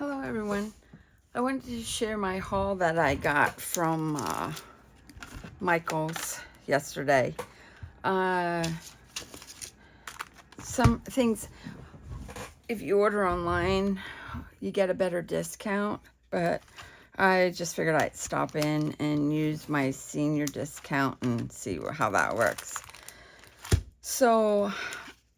Hello everyone. I wanted to share my haul that I got from Michael's yesterday. Some things, if you order online, you get a better discount, but I just figured I'd stop in and use my senior discount and see how that works. So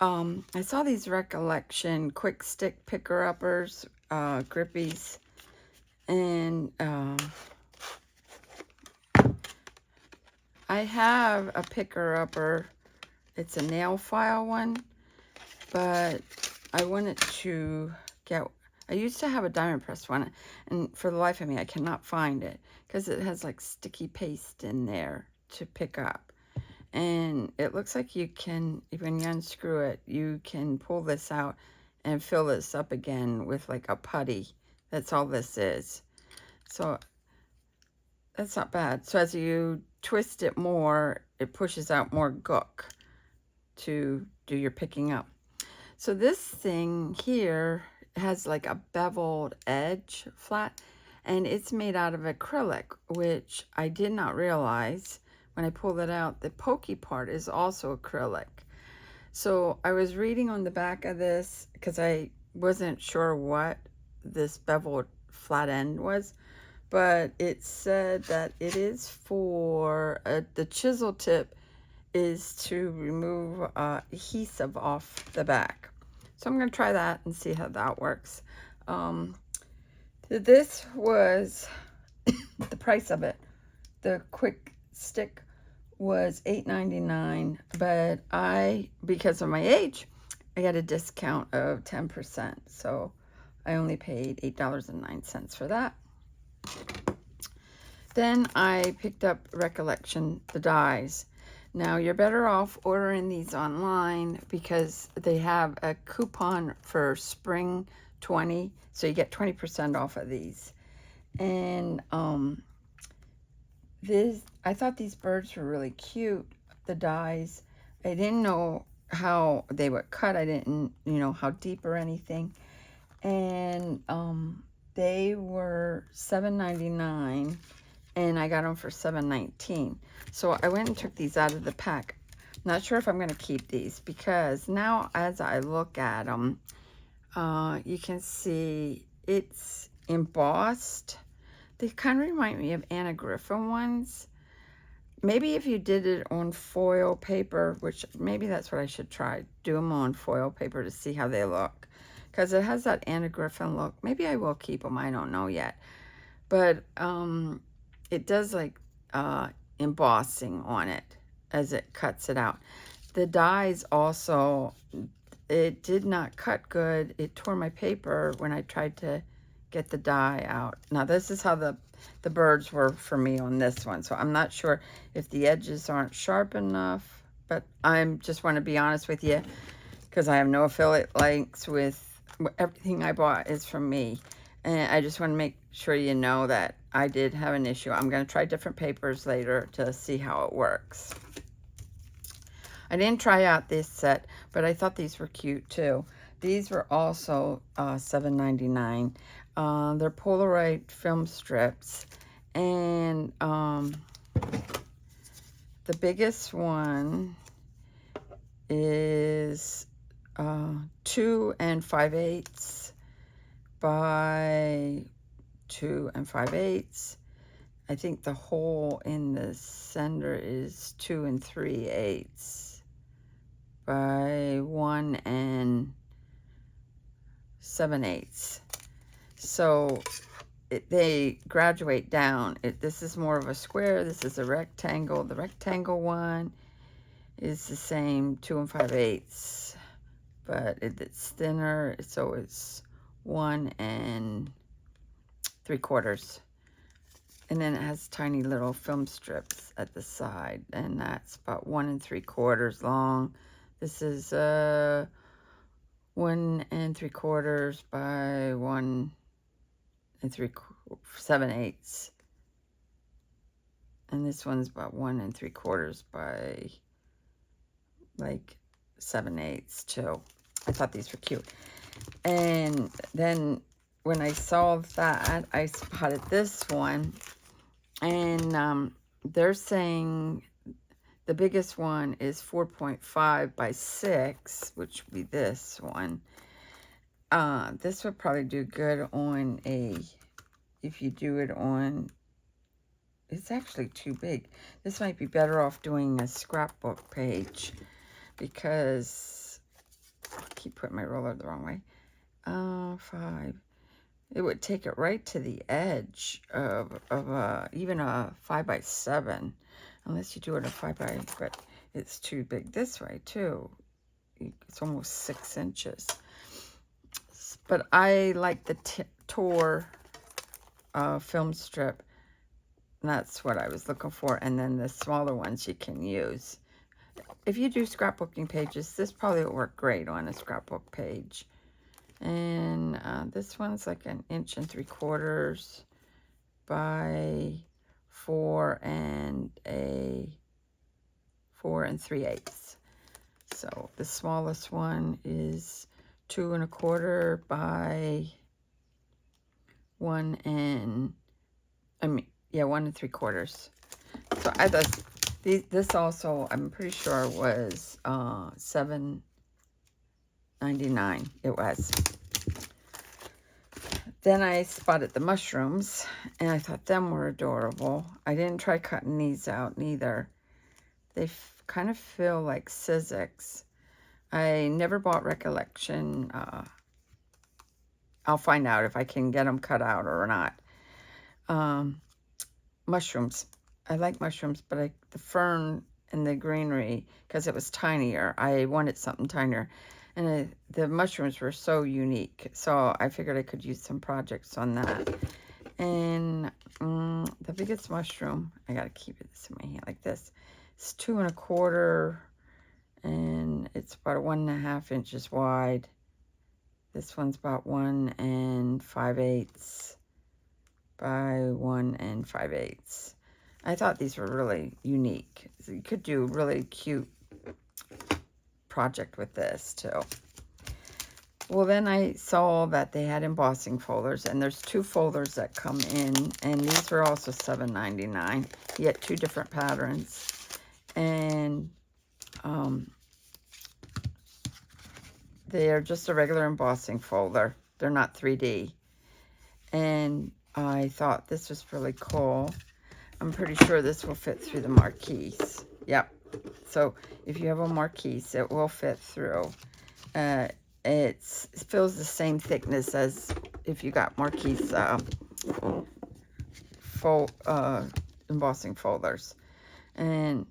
I saw these Recollection quick stick picker-uppers, grippies, and I have a picker-upper. It's a nail file one, but I wanted to get, I used to have a diamond press one, and for the life of me, I cannot find it because it has like sticky paste in there to pick up. And it looks like you can, when you unscrew it, you can pull this out and fill this up again with like a putty. That's all this is. So that's not bad. So as you twist it more, it pushes out more gook to do your picking up. So this thing here has like a beveled edge flat, and it's made out of acrylic, which I did not realize when I pulled it out. The pokey part is also acrylic. So I was reading on the back of this because I wasn't sure what this beveled flat end was, but it said that it is for, the chisel tip is to remove adhesive off the back. So I'm going to try that and see how that works. This was the price of it. The quick stick was $8.99, but because of my age, I got a discount of 10%. So I only paid $8.09 for that. Then I picked up Recollection, the dies. Now you're better off ordering these online because they have a coupon for spring 20, so you get 20% off of these. And I thought these birds were really cute, the dies. I didn't know how they would cut. I didn't, know how deep or anything. And they were $7.99. And I got them for $7.19. So I went and took these out of the pack. Not sure if I'm going to keep these because now as I look at them, you can see it's embossed. They kind of remind me of Anna Griffin ones. Maybe if you did it on foil paper, which maybe that's what I should try. Do them on foil paper to see how they look. Because it has that Anna Griffin look. Maybe I will keep them. I don't know yet. But it does like embossing on it as it cuts it out. The dies also, it did not cut good. It tore my paper when I tried to get the die out. Now this is how the birds were for me on this one. So I'm not sure if the edges aren't sharp enough, but I just want to be honest with you because I have no affiliate links with everything I bought is from me. And I just want to make sure you know that I did have an issue. I'm going to try different papers later to see how it works. I didn't try out this set, but I thought these were cute too. These were also $7.99. They're Polaroid film strips. And the biggest one is 2 5/8 by 2 5/8. I think the hole in the center is 2 3/8 by 1 7/8. So they graduate down. This is more of a square. This is a rectangle. The rectangle one is the same, 2 5/8, but it's thinner, so it's 1 3/4. And then it has tiny little film strips at the side, and that's about 1 3/4 long. This is 1 3/4 by 1 7/8. And this one's about 1 3/4 by like 7/8 too. I thought these were cute. And then when I saw that, I spotted this one, and they're saying the biggest one is 4.5 by 6, which would be this one. This would probably do good on if you do it on, it's actually too big. This might be better off doing a scrapbook page, because I keep putting my roller the wrong way. 5. It would take it right to the edge of even a 5 by 7, unless you do it a 5 by, but it's too big this way too. It's almost 6 inches. But I like the Tor film strip. That's what I was looking for. And then the smaller ones you can use. If you do scrapbooking pages, this probably will work great on a scrapbook page. And this one's like 1 3/4 by 4 3/8. So the smallest one is 2 1/4 by 1 3/4. So I thought this also, I'm pretty sure, was $7.99. It was. Then I spotted the mushrooms, and I thought them were adorable. I didn't try cutting these out neither. They kind of feel like Sizzix. I never bought Recollection. I'll find out if I can get them cut out or not. Mushrooms. I like mushrooms, but the fern and the greenery, because it was tinier, I wanted something tinier. And the mushrooms were so unique, so I figured I could use some projects on that. And the biggest mushroom, I gotta keep this in my hand like this. It's 2 1/4, and it's about 1 1/2 inches wide. This one's about 1 5/8 by 1 5/8. I thought these were really unique. So you could do a really cute project with this too. Well, then I saw that they had embossing folders, and there's 2 folders that come in, and these were also $7.99. You get 2 different patterns, and they are just a regular embossing folder. They're not 3D. And I thought this was really cool. I'm pretty sure this will fit through the marquise. Yep. So if you have a marquise, it will fit through. It feels the same thickness as if you got marquise embossing folders. And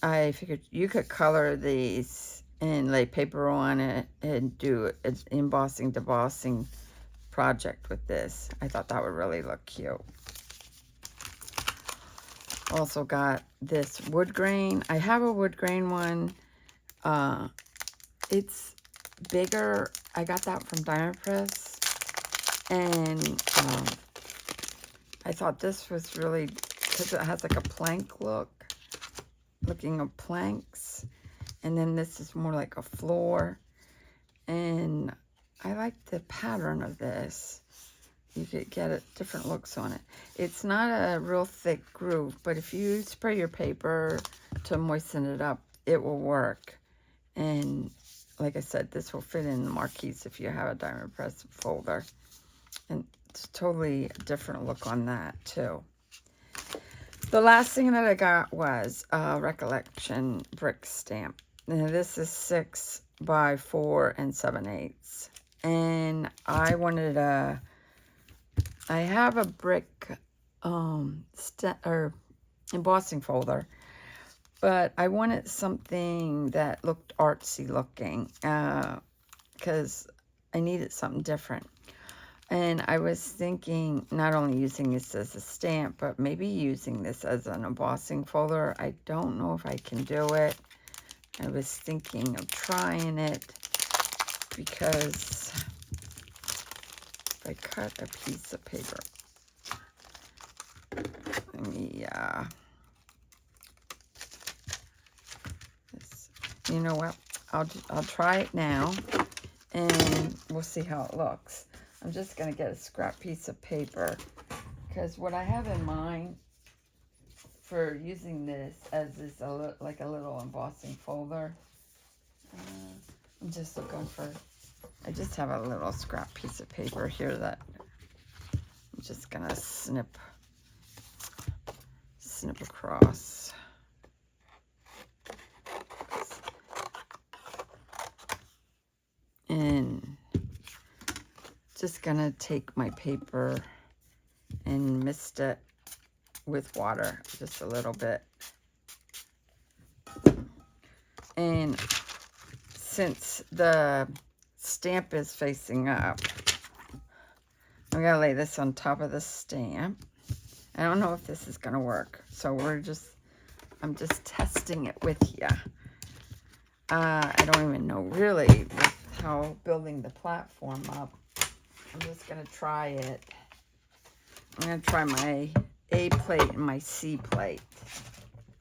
I figured you could color these and lay paper on it and do an embossing debossing project with this. I thought that would really look cute. Also got this wood grain. I have a wood grain one. It's bigger. I got that from Diamond Press, and I thought this was really, because it has like a plank looking of planks, and then this is more like a floor, and I like the pattern of this. You could get different looks on it. It's not a real thick groove, but if you spray your paper to moisten it up, it will work. And like I said, this will fit in the marquise if you have a Diamond Press folder. And it's totally a different look on that too. The last thing that I got was a Recollection brick stamp. Now this is 6 by 4 7/8. And I wanted I have a brick embossing folder, but I wanted something that looked artsy looking, because I needed something different. And I was thinking not only using this as a stamp, but maybe using this as an embossing folder. I don't know if I can do it. I was thinking of trying it, because I cut a piece of paper. Let me, you know what? I'll try it now, and we'll see how it looks. I'm just going to get a scrap piece of paper, because what I have in mind for using this as is like a little embossing folder. I'm just looking for, I just have a little scrap piece of paper here that I'm just going to snip across. And just gonna take my paper and mist it with water just a little bit. And since the stamp is facing up, I'm gonna lay this on top of the stamp. I don't know if this is gonna work, so I'm just testing it with you. I don't even know really with how building the platform up. I'm just gonna try it. I'm gonna try my A plate and my C plate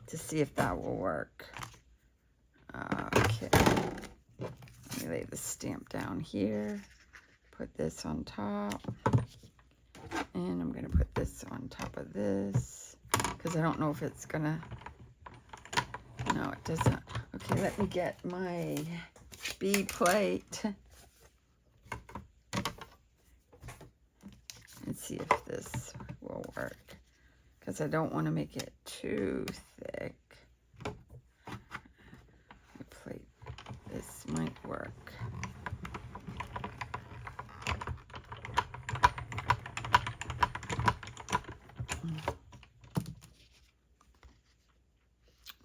to see if that will work. Okay, let me lay the stamp down here. Put this on top. And I'm gonna put this on top of this, because I don't know if it's gonna, no, it doesn't. Okay, let me get my B plate and see if this will work, because I don't want to make it too thick. My plate, this might work.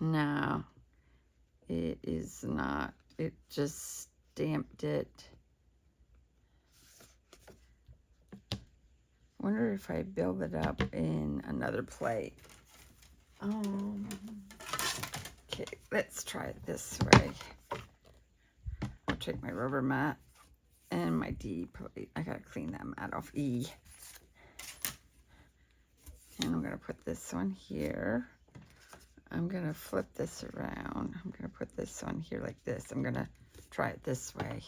No, it is not. It just stamped it. Wonder if I build it up in another plate. Okay, let's try it this way. I'll take my rubber mat and my D plate. I gotta clean that mat off. E. And I'm gonna put this one here. I'm gonna flip this around. I'm gonna put this on here like this. I'm gonna try it this way.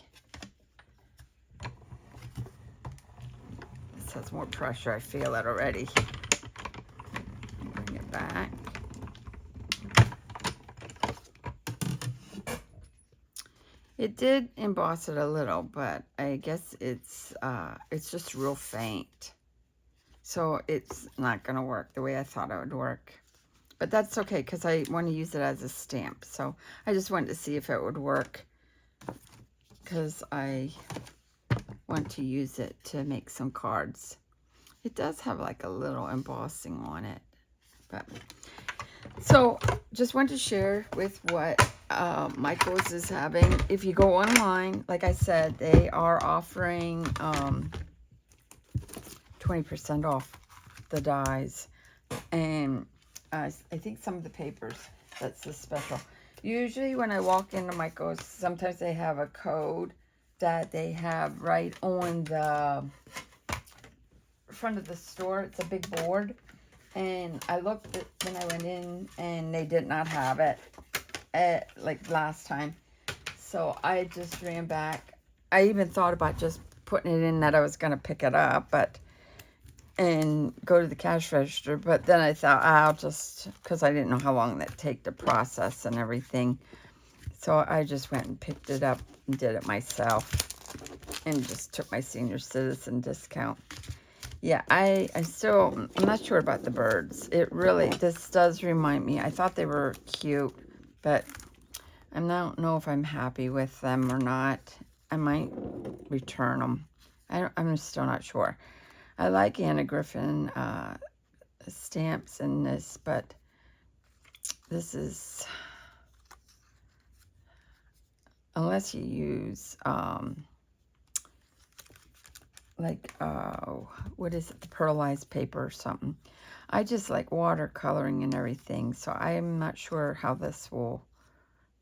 This has more pressure. I feel it already. Bring it back. It did emboss it a little, but I guess it's just real faint. So it's not gonna work the way I thought it would work. But that's okay, because I want to use it as a stamp. So I just wanted to see if it would work, because I want to use it to make some cards. It does have like a little embossing on it. But so just wanted to share with what Michael's is having. If you go online, like I said, they are offering 20% off the dies. And I think some of the papers, that's the special. Usually when I walk into Michael's, sometimes they have a code that they have right on the front of the store. It's a big board. And I looked at when I went in, and they did not have it like last time. So I just ran back. I even thought about just putting it in that I was going to pick it up, and go to the cash register, but then I thought I'll just, because I didn't know how long that'd take to process and everything, so I just went and picked it up and did it myself, and just took my senior citizen discount. Yeah, I'm not sure about the birds. This does remind me, I thought they were cute, but I don't know if I'm happy with them or not. I might return them. I'm still not sure. I like Anna Griffin stamps in this, but this is, unless you use, what is it, the pearlized paper or something. I just like watercoloring and everything, so I'm not sure how this will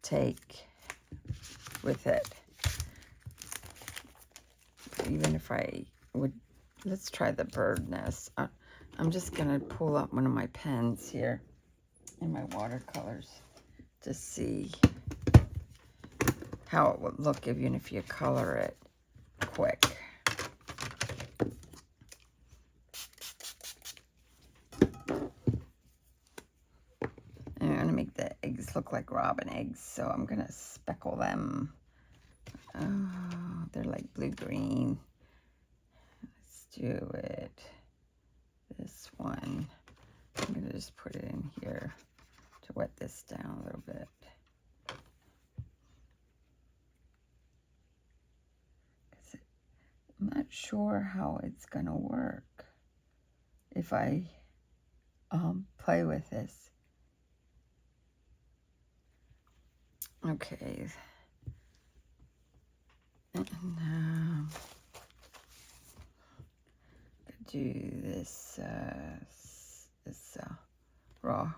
take with it. Even if I would, let's try the bird nest. I'm just going to pull up one of my pens here in my watercolors to see how it would look even if you color it quick. look like robin eggs, so I'm going to speckle them. Oh, they're like blue-green. Let's do it. This one. I'm going to just put it in here to wet this down a little bit. I'm not sure how it's going to work if I play with this. Okay. And do this raw.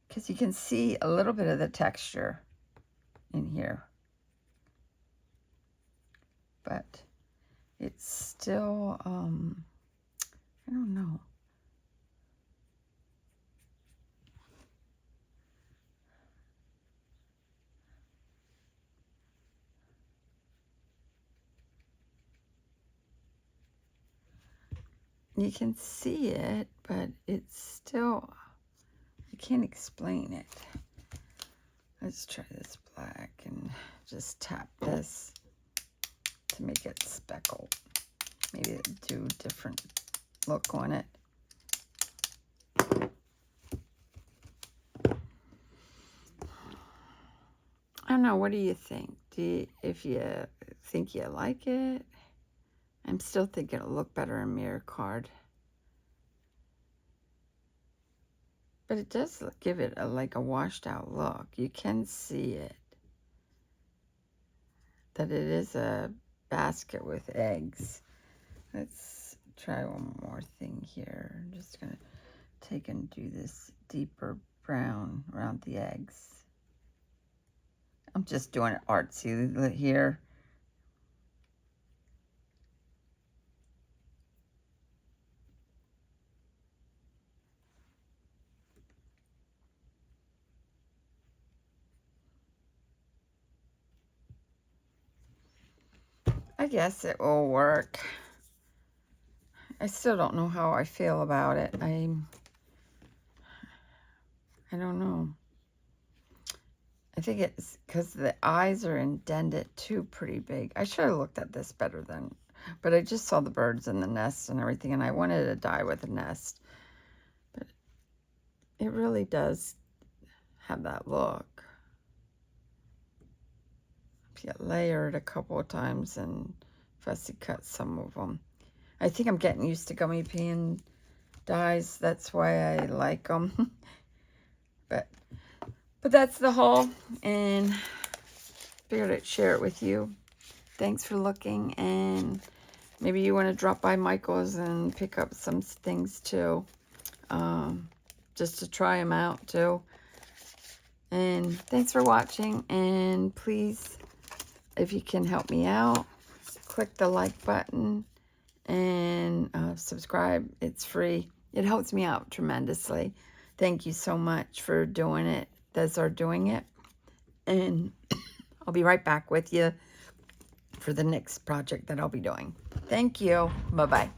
Because you can see a little bit of the texture in here. But it's still, I don't know. You can see it, but it's still, I can't explain it. Let's try this black and just tap this to make it speckled. Maybe do a different look on it. I don't know, what do you think? If you think you like it? I'm still thinking it'll look better in mirror card. But it does give it like a washed out look. You can see it. That it is a basket with eggs. Let's try one more thing here. I'm just going to take and do this deeper brown around the eggs. I'm just doing it artsy here. I guess it will work. I still don't know how I feel about it. I don't know. I think it's because the eyes are indented too pretty big. I should have looked at this better then. But I just saw the birds and the nest and everything, and I wanted to die with a nest. But it really does have that look. If you layer it a couple of times and fussy cut some of them. I think I'm getting used to gummy pin dies. That's why I like them. But that's the haul, and figured I'd share it with you. Thanks for looking, and maybe you want to drop by Michael's and pick up some things too, just to try them out too. And thanks for watching, and please, if you can help me out, click the like button and subscribe. It's free. It helps me out tremendously. Thank you so much for doing it. Those are doing it. And I'll be right back with you for the next project that I'll be doing. Thank you. Bye-bye.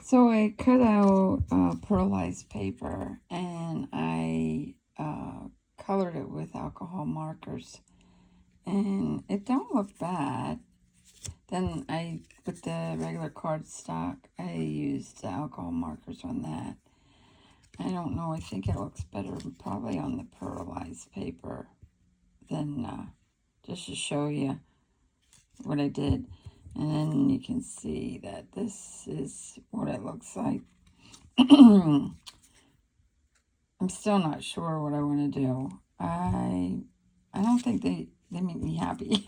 So I cut out pearlized paper, and I colored it with alcohol markers. And it don't look bad. Then with the regular cardstock, I used the alcohol markers on that. I don't know, I think it looks better probably on the pearlized paper than just to show you what I did. And then you can see that this is what it looks like. I'm still not sure what I want to do. I don't think they make me happy.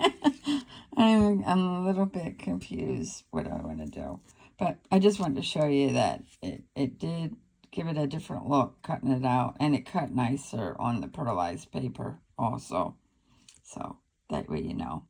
I'm a little bit confused what I want to do. But I just wanted to show you that it did give it a different look, cutting it out. And it cut nicer on the pearlized paper also. So that way you know.